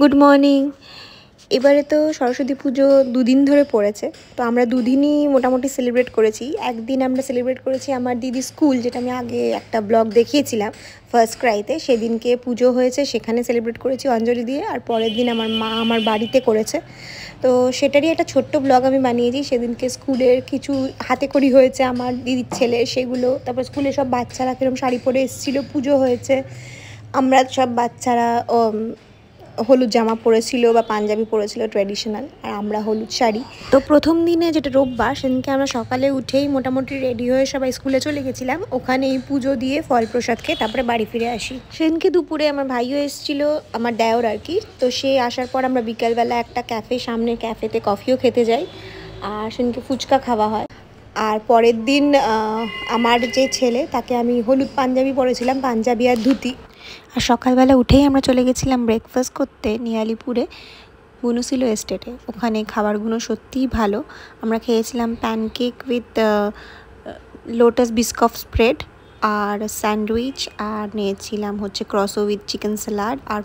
Good morning. এবারে তো সরস্বতী পুজো দুদিন ধরে পড়েছে, তো আমরা দুদিনই মোটামুটি সেলিব্রেট করেছি। একদিন আমরা সেলিব্রেট করেছি আমার দিদি স্কুল, যেটা আমি আগে একটা ব্লগ দেখিয়েছিলাম ফার্স্ট ক্রাইতে, সেদিনকে পুজো হয়েছে, সেখানে সেলিব্রেট করেছি অঞ্জলি দিয়ে। আর পরের দিন আমার মা আমার বাড়িতে করেছে, তো সেটারই একটা ছোট্ট ব্লগ আমি বানিয়েছি। সেদিনকে স্কুলের কিছু হাতে খড়ি হয়েছে আমার দিদির ছেলে, সেগুলো, তারপর স্কুলে সব বাচ্চারা কিরম শাড়ি পরে এসেছিলো, পুজো হয়েছে, আমরা সব বাচ্চারা হলুদ জামা পরেছিল বা পাঞ্জাবি পরেছিল ট্র্যাডিশনাল, আর আমরা হলুদ শাড়ি। তো প্রথম দিনে যেটা রোববার, সেদিনকে আমরা সকালে উঠেই মোটামুটি রেডি হয়ে সবাই স্কুলে চলে গেছিলাম। ওখানেই পুজো দিয়ে ফল প্রসাদ খেয়ে তারপরে বাড়ি ফিরে আসি। সেদিনকে দুপুরে আমার ভাইও এসেছিল, আমার দেওর আর কি। তো সে আসার পর আমরা বিকালবেলা একটা ক্যাফে, সামনের ক্যাফেতে কফিও খেতে যাই, আর সেদিনকে ফুচকা খাওয়া হয়। আর পরের দিন আমার যে ছেলে, তাকে আমি হলুদ পাঞ্জাবি পরেছিলাম, পাঞ্জাবি আর ধুতি। আর সকালবেলা উঠেই আমরা চলে গেছিলাম ব্রেকফাস্ট করতে নিয়ালিপুরে বুনুসিলো এস্টেটে। ওখানে খাবারগুলো সত্যিই ভালো। আমরা খেয়েছিলাম pancake with lotus biscoff spread আর স্যান্ডউইচ, আর নিয়েছিলাম হচ্ছে ক্রসো উইথ চিকেন স্যালাড আর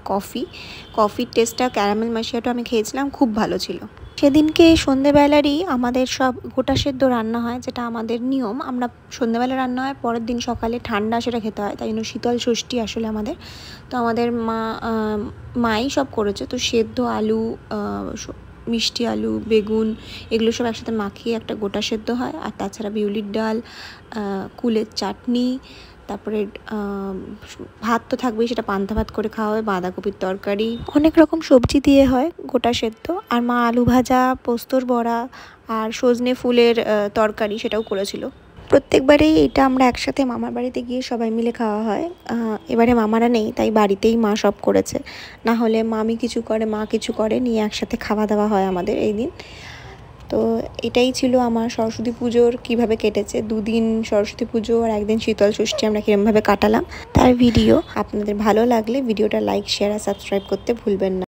কফির টেস্টটা, ক্যারামেল মাশিয়াটো আমি খেয়েছিলাম, খুব ভালো ছিল। সেদিনকে সন্ধেবেলারই আমাদের সব গোটা সেদ্ধ রান্না হয়, যেটা আমাদের নিয়ম। আমরা সন্ধেবেলা রান্না হয়, পরের দিন সকালে ঠান্ডা সেটা খেতে হয়, তাই জন্য শীতল ষষ্ঠী আসলে আমাদের। তো আমাদের মাই সব করেছে। তো সেদ্ধ আলু, মিষ্টি আলু, বেগুন, এগুলো সব একসাথে মাখিয়ে একটা গোটা সেদ্ধ হয়। আর তাছাড়া বিউলির ডাল, কুলের চাটনি, তারপরে ভাত তো থাকবেই, সেটা পান্তা ভাত করে খাওয়া হয়, বাঁধাকপির তরকারি, অনেক রকম সবজি দিয়ে হয় গোটা সেদ্ধ। আর মা আলু ভাজা, পোস্তর বড়া আর সজনে ফুলের তরকারি সেটাও করেছিল। প্রত্যেকবারেই এটা আমরা একসাথে মামার বাড়িতে গিয়ে সবাই মিলে খাওয়া হয়। এবারে মামারা নেই, তাই বাড়িতেই মা সব করেছে। না হলে মামি কিছু করে, মা কিছু করে, নিয়ে একসাথে খাওয়া দাওয়া হয় আমাদের এই দিন। তো এটাই ছিল আমার সরস্বতী পুজোর কীভাবে কেটেছে। দুদিন সরস্বতী পুজো আর একদিন শীতল ষষ্ঠী আমরা কীরকমভাবে কাটালাম, তার ভিডিও। আপনাদের ভালো লাগলে ভিডিওটা লাইক, শেয়ার আর সাবস্ক্রাইব করতে ভুলবেন না।